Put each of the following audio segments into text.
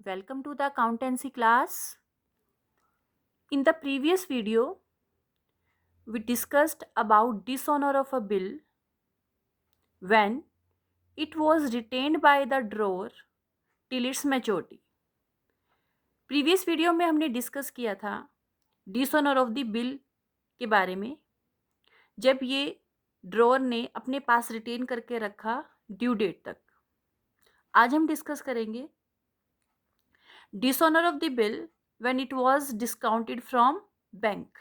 Welcome to the accountancy class. In the previous video, we discussed about dishonor of a bill when it was retained by the drawer till its maturity. Previous video में हमने discuss किया था dishonour of the bill के बारे में, जब ये drawer ने अपने पास रिटेन करके रखा ड्यू डेट तक। आज हम डिस्कस करेंगे dishonour of the bill when it was discounted from bank.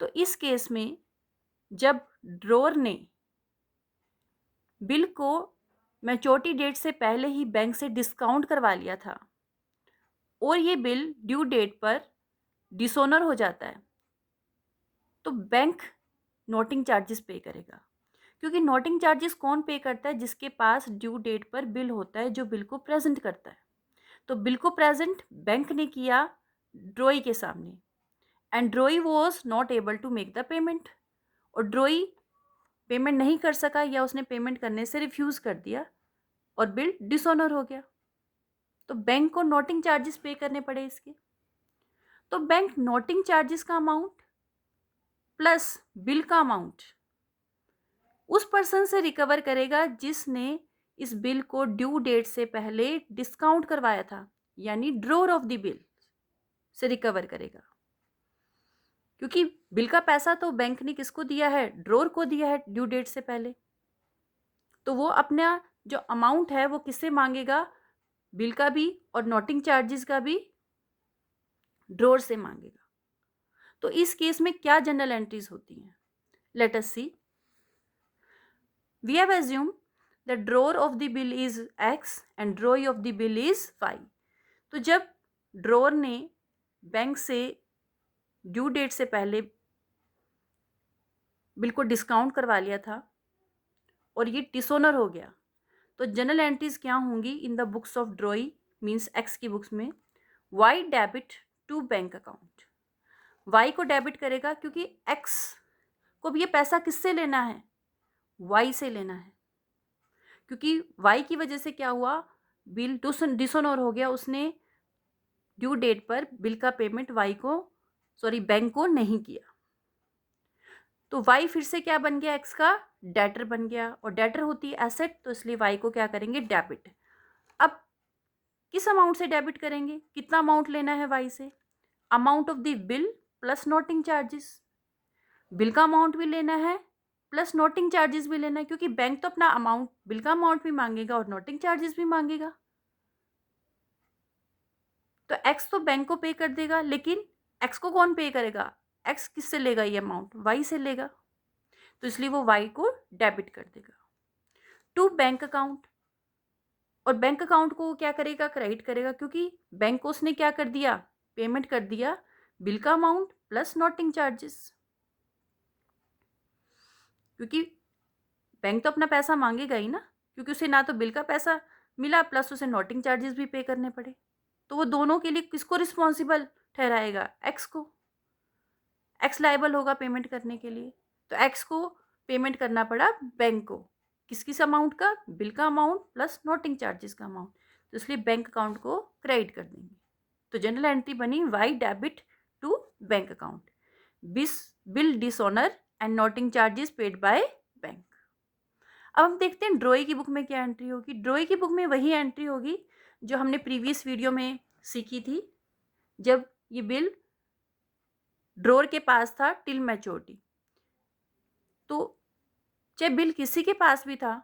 तो इस केस में जब ड्रॉअर ने बिल को मैच्योरिटी डेट से पहले ही बैंक से डिस्काउंट करवा लिया था और ये बिल ड्यू डेट पर डिसऑनर हो जाता है, तो बैंक नोटिंग चार्जेस पे करेगा। क्योंकि नोटिंग चार्जेस कौन पे करता है? जिसके पास ड्यू डेट पर बिल होता है, जो बिल को प्रेजेंट करता है। तो बिल को प्रेजेंट बैंक ने किया ड्रॉई के सामने, and drawee was not able to make the payment, और ड्रॉई पेमेंट नहीं कर सका या उसने पेमेंट करने से रिफ्यूज़ कर दिया और बिल डिसऑनर हो गया। तो बैंक को नोटिंग चार्जेस पे करने पड़े इसके। तो बैंक नोटिंग चार्जेस का अमाउंट प्लस बिल का अमाउंट उस पर्सन से रिकवर करेगा जिसने इस बिल को ड्यू डेट से पहले डिस्काउंट करवाया था, यानी ड्रॉअर ऑफ द बिल से रिकवर करेगा। क्योंकि बिल का पैसा तो बैंक ने किसको दिया है? ड्रॉअर को दिया है ड्यू डेट से पहले। तो वो अपना जो अमाउंट है वो किससे मांगेगा? बिल का भी और नोटिंग चार्जेस का भी ड्रॉअर से मांगेगा। तो इस केस में क्या जनरल एंट्रीज होती हैं? Let us see. We have assumed the drawer of the bill is X and drawee of the bill is Y. तो जब ड्रॉअर ने बैंक से ड्यू डेट से पहले बिल को डिस्काउंट करवा लिया था और ये डिसऑनर हो गया, तो जनरल एंट्रीज क्या होंगी in the books of drawee means X की बुक्स में? Y debit to bank account. Y को डेबिट करेगा क्योंकि एक्स को भी ये पैसा किससे लेना है? वाई से लेना है। क्योंकि वाई की वजह से क्या हुआ? बिल डिसऑनर हो गया, उसने ड्यू डेट पर बिल का पेमेंट बैंक को नहीं किया। तो वाई फिर से क्या बन गया? एक्स का डेटर बन गया, और डेटर होती है एसेट, तो इसलिए वाई को क्या करेंगे? डेबिट। अब किस अमाउंट से डेबिट करेंगे? कितना अमाउंट लेना है वाई से? Amount of the bill plus noting charges. Bill का अमाउंट भी लेना है प्लस नोटिंग चार्जेस भी लेना है, क्योंकि बैंक तो अपना अमाउंट, बिल का अमाउंट भी मांगेगा और नोटिंग चार्जेस भी मांगेगा। तो एक्स तो बैंक को पे कर देगा, लेकिन एक्स को कौन पे करेगा? एक्स किससे लेगा ये अमाउंट? वाई से लेगा, तो इसलिए वो वाई को डेबिट कर देगा टू बैंक अकाउंट। और बैंक अकाउंट को क्या करेगा? क्रेडिट करेगा, क्योंकि बैंक को उसने क्या कर दिया? पेमेंट कर दिया बिल का अमाउंट प्लस नोटिंग चार्जेस। क्योंकि बैंक तो अपना पैसा मांगेगा ही ना, क्योंकि उसे ना तो बिल का पैसा मिला प्लस उसे नोटिंग चार्जेस भी पे करने पड़े। तो वो दोनों के लिए किसको रिस्पॉन्सिबल ठहराएगा? एक्स को। एक्स लायबल होगा पेमेंट करने के लिए, तो एक्स को पेमेंट करना पड़ा बैंक को। किस अमाउंट का? बिल का अमाउंट प्लस नोटिंग चार्जेस का अमाउंट, तो इसलिए बैंक अकाउंट को क्रेडिट कर देंगे। तो जनरल एंट्री बनी Y debit to bank account, bill dishonour and noting charges paid by bank. अब हम देखते हैं ड्रॉई की बुक में क्या एंट्री होगी। ड्रॉई की बुक में वही एंट्री होगी जो हमने प्रीवियस वीडियो में सीखी थी, जब ये बिल ड्रॉअर के पास था टिल मैच्योरिटी। तो चाहे बिल किसी के पास भी था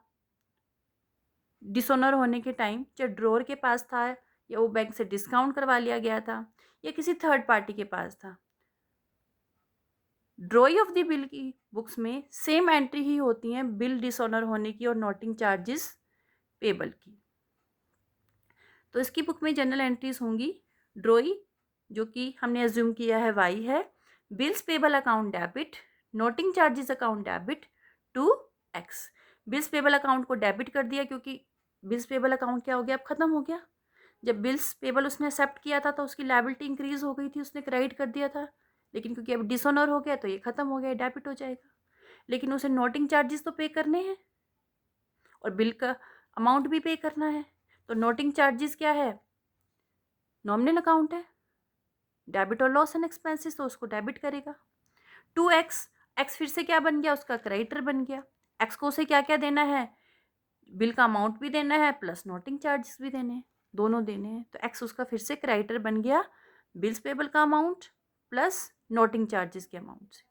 डिसऑनर होने के टाइम, चाहे ड्रॉअर के पास था या वो बैंक से डिस्काउंट करवा लिया गया था या किसी थर्ड पार्टी के पास था, ड्रॉई ऑफ द बिल की बुक्स में सेम एंट्री ही होती हैं बिल डिसऑनर होने की और नोटिंग चार्जेस पेबल की। तो इसकी बुक में जनरल एंट्रीज होंगी ड्रॉई, जो कि हमने अज्यूम किया है वाई है, bills payable account debit, noting charges account debit to X. Bills payable account को डेबिट कर दिया, क्योंकि बिल्स पेबल अकाउंट क्या हो गया? अब खत्म हो गया। जब बिल्स पेबल उसने एक्सेप्ट किया था तो उसकी लायबिलिटी इंक्रीज हो गई थी, उसने क्रेडिट कर दिया था, लेकिन क्योंकि अब डिसऑनर हो गया तो ये खत्म हो गया, डेबिट हो जाएगा। लेकिन उसे नोटिंग चार्जेस तो पे करने हैं और बिल का अमाउंट भी पे करना है, तो नोटिंग चार्जेस क्या है, नॉमिनल अकाउंट है, डेबिट और लॉस एंड एक्सपेंसेस, तो उसको डेबिट करेगा। 2x, एक्स फिर से क्या बन गया, उसका क्रेडिटर बन गया। एक्स को उसे क्या क्या देना है, बिल का अमाउंट भी देना है प्लस नोटिंग चार्जेस भी देने हैं, दोनों देने हैं। तो एक्स उसका फिर से क्रेडिटर बन गया बिल्स पेबल का अमाउंट प्लस नोटिंग चार्जेस के अमाउंट से।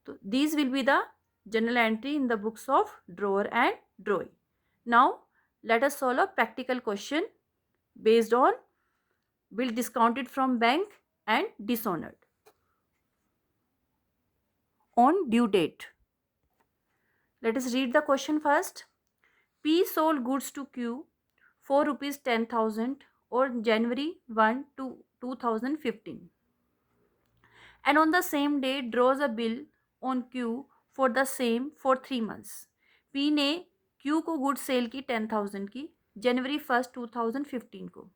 तो these will be the journal entry in the books of drawer and drawing. Now let us solve a practical question based on bill discounted from bank and dishonored. On due date, let us read the question first. P sold goods to Q for rupees 10,000 on January 1 to 2015, and on the same day draws a bill on Q for the same for 3 months. P ने Q को good sale की 10,000 की जनवरी 1 2015 को,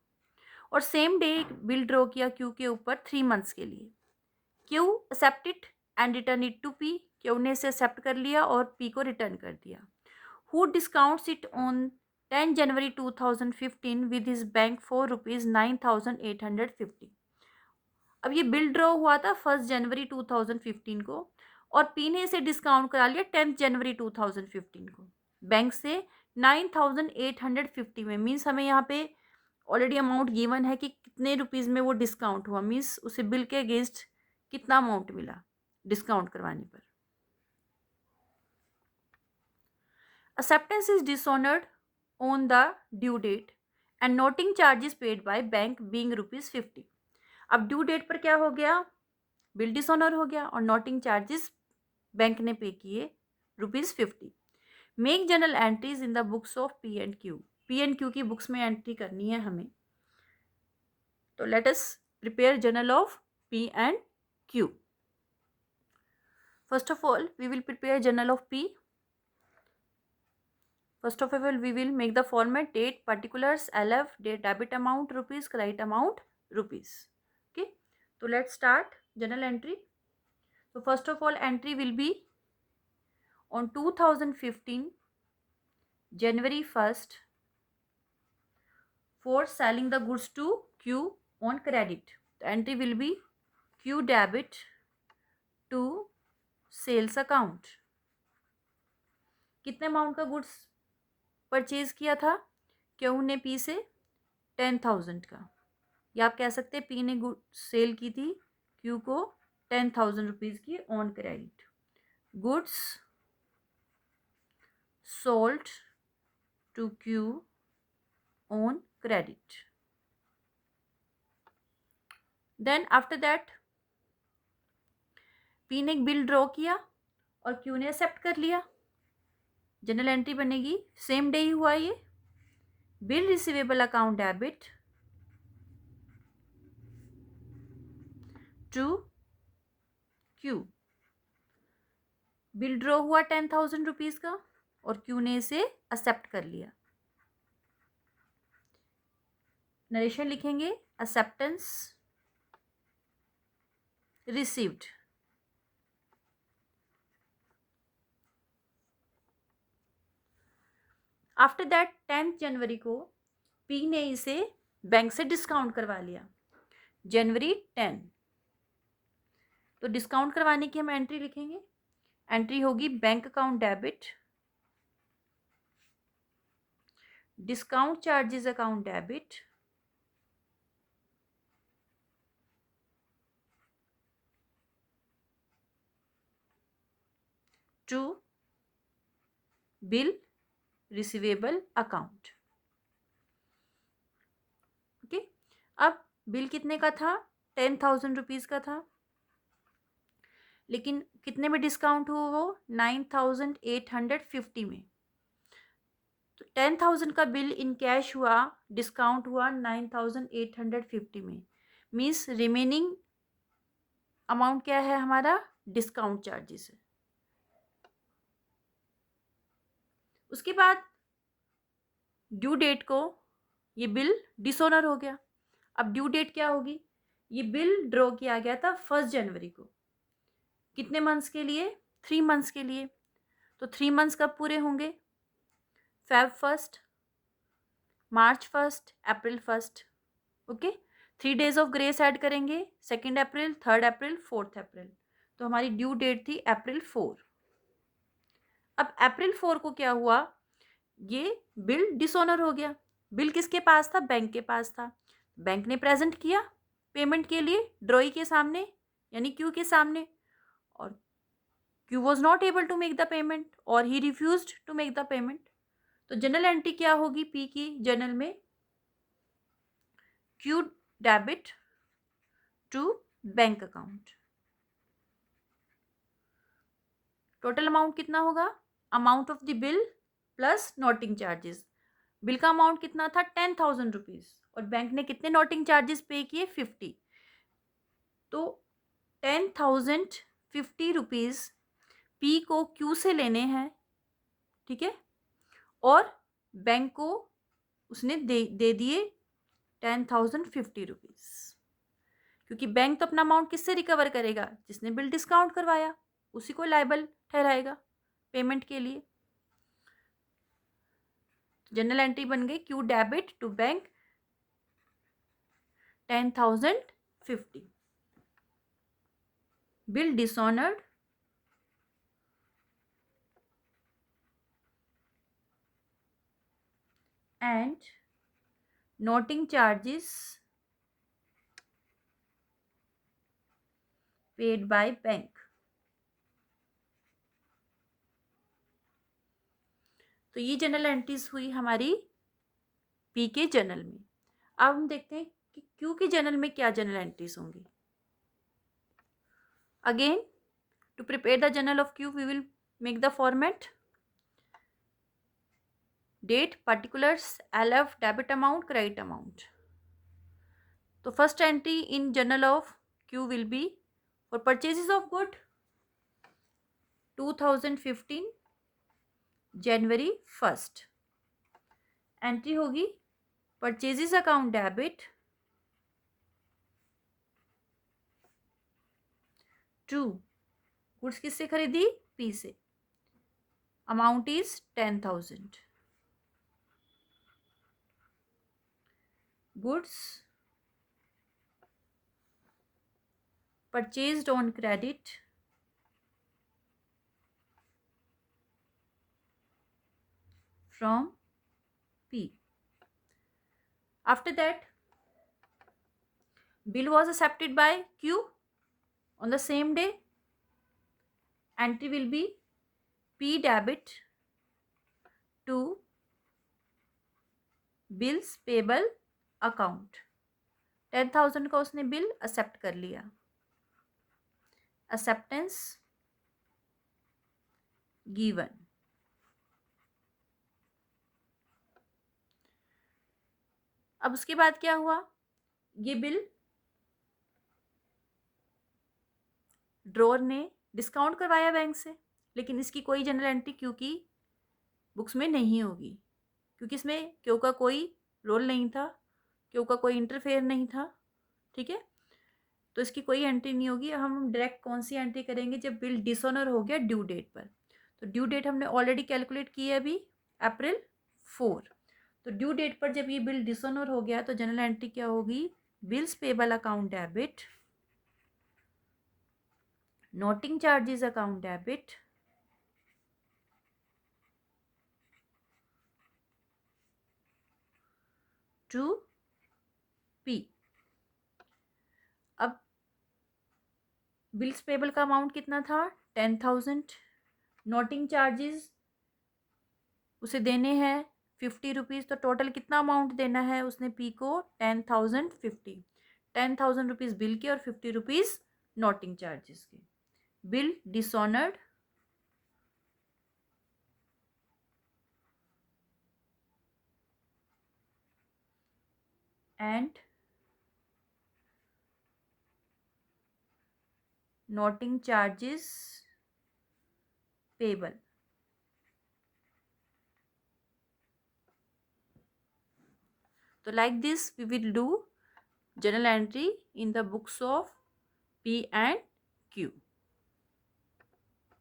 और same day bill draw किया Q के ऊपर 3 मंथ्स के लिए। Q accept it and return it to P, Q ने इसे एक्सेप्ट कर लिया और P को रिटर्न कर दिया। Who discounts it on 10 January 2015 with his bank for rupees 9,850। अब ये बिल ड्रॉ हुआ था 1 जनवरी 2015 को और पी ने इसे डिस्काउंट करा लिया 10 जनवरी 2015 को बैंक से 9,850 में। मीन्स हमें यहाँ पे ऑलरेडी अमाउंट गिवन है कि कितने रुपीज़ में वो डिस्काउंट हुआ, मीन्स उसे बिल के अगेंस्ट कितना अमाउंट मिला डिस्काउंट करवाने पर। Acceptance is dishonoured on the due date and noting charges paid by bank being ₹50। अब ड्यू डेट पर क्या हो गया, बिल डिसऑनर हो गया और नोटिंग चार्जेस बैंक ने पे किए ₹50। Make journal entries in the books of P and Q. P and Q की बुक्स में एंट्री करनी है हमें। तो let us prepare journal of P and Q. First of all we will prepare journal of P. First of all, we will make the format date, particulars, LF, date, debit amount rupees, credit amount rupees. Okay, so let's start journal entry. So first of all, entry will be on 2015 January 1st for selling the goods to Q on credit. The entry will be Q debit to sales account. कितने amount का goods purchase किया था, Q ने P से 10,000 का, या आप कह सकते हैं पी ने गुड सेल की थी क्यू को 10,000 रुपीज़ की on credit. Goods sold to Q on credit. Then after that P ने एक बिल ड्रॉ किया और क्यू ने एक्सेप्ट कर लिया। जनरल एंट्री बनेगी, सेम डे ही हुआ ये, bill receivable account debit to Q. Bill draw हुआ 10,000 रुपीज़ का और क्यू ने इसे एक्सेप्ट कर लिया। नरेशन लिखेंगे, एक्सेप्टेंस रिसीव्ड। आफ्टर दैट 10 जनवरी को पी ने इसे बैंक से डिस्काउंट करवा लिया जनवरी 10। तो डिस्काउंट करवाने की हम एंट्री लिखेंगे, एंट्री होगी bank account debit, discount charges account debit to bill receivable account. Okay, अब बिल कितने का था, 10,000 रुपीज़ का था, लेकिन कितने में डिस्काउंट हुआ वो 9,850 में। तो 10,000 का बिल इन कैश हुआ, डिस्काउंट हुआ 9,850 में। मीन्स रिमेनिंग अमाउंट क्या है हमारा, डिस्काउंट चार्जेस है। उसके बाद ड्यू डेट को ये बिल डिसऑनर हो गया। अब ड्यू डेट क्या होगी, ये बिल ड्रॉ किया गया था 1 जनवरी को, कितने मंथ्स के लिए, 3 मंथ्स के लिए। तो 3 मंथ्स कब पूरे होंगे, Feb 1, March 1st, April 1st, okay. 3 days of grace add करेंगे, 2 अप्रैल, 3 अप्रैल, 4 अप्रैल। तो हमारी ड्यू डेट थी अप्रैल 4। अब अप्रैल 4 को क्या हुआ, ये बिल डिसऑनर हो गया। बिल किसके पास था, बैंक के पास था। बैंक ने प्रेजेंट किया पेमेंट के लिए ड्रॉई के सामने, यानी क्यू के सामने, और Q was not able to make the payment और he refused to make the payment. तो जनरल एंट्री क्या होगी पी की जर्नल में, Q debit to bank account. Total amount कितना होगा, amount of the bill plus noting charges. Bill का amount कितना था 10,000 रुपीज और बैंक ने कितने नोटिंग चार्जेस पे किए 50। तो 10,050 रुपीज पी को क्यू से लेने हैं, ठीक है, और बैंक को उसने दे दिए 10,050 रुपीज, क्योंकि बैंक तो अपना अमाउंट किससे रिकवर करेगा, जिसने बिल डिस्काउंट करवाया उसी को लायबल ठहराएगा पेमेंट के लिए। जनरल एंट्री बन गई Q debit to bank 10,050, bill dishonoured and noting charges paid by bank। तो ये जनरल एंट्रीज हुई हमारी पी के जर्नल में। अब हम देखते हैं कि क्यू के जर्नल में क्या जनरल एंट्रीज होंगी। Again to prepare the journal of Q we will make the format date, particulars, LF, debit amount, credit amount. तो first entry in journal of Q will be for purchases of good 2015 January 1st। Entry होगी purchases account debit to goods किससे खरीदी, P से, amount is 10,000। Goods purchased on credit from P। After that, bill was accepted by Q on the same day. Entry will be P debit to bills payable account। 10,000 का उसने bill accept कर लिया, acceptance given. अब उसके बाद क्या हुआ, ये बिल ड्रॉर ने डिस्काउंट करवाया बैंक से, लेकिन इसकी कोई जनरल एंट्री क्यू की बुक्स में नहीं होगी, क्योंकि इसमें क्यू का कोई रोल नहीं था, क्यू का कोई इंटरफेयर नहीं था, ठीक है। तो इसकी कोई एंट्री नहीं होगी। हम डायरेक्ट कौन सी एंट्री करेंगे, जब बिल डिसऑनर हो गया ड्यू डेट पर। तो ड्यू डेट हमने ऑलरेडी कैलकुलेट की है अभी, अप्रैल 4। तो ड्यू डेट पर जब ये बिल डिसऑनर हो गया तो जनरल एंट्री क्या होगी, bills payable account debit, noting charges account debit to P. अब बिल्स पेबल का अमाउंट कितना था 10,000, नोटिंग चार्जेस उसे देने हैं 50 रुपीज़। तो टोटल कितना अमाउंट देना है उसने पी को 10,050। 10,000 रुपीज़ बिल के और 50 रुपीज़ नोटिंग चार्जेस के। Bill dishonoured and noting charges payable. So like this we will do journal entry in the books of P and Q.